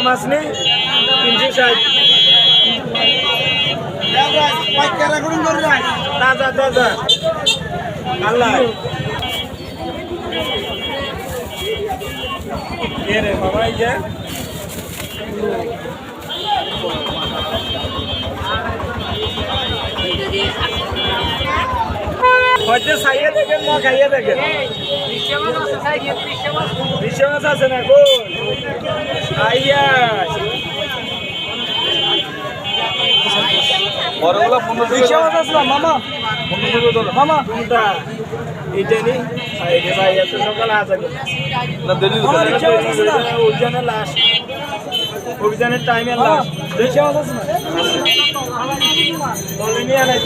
মাছ নেই 360 তাজা তাজা আল্লাহ রে বাবা ইয়ে হয়তো খাইয়ে দেখেন না খাইয়ে দেখেন বিশ্ব মাছ আছে না গো আইয়া বড়গুলা 1500 মাছ আসলাম মামা 1500 মামা কোনটা এইটা নি আইরে ভাই এত সকালে আসা না দিল্লি অভিযানের লাস্ট অভিযানের টাইমের লাস্ট বিশ্ব মাছ আছে না বলেনি আনাই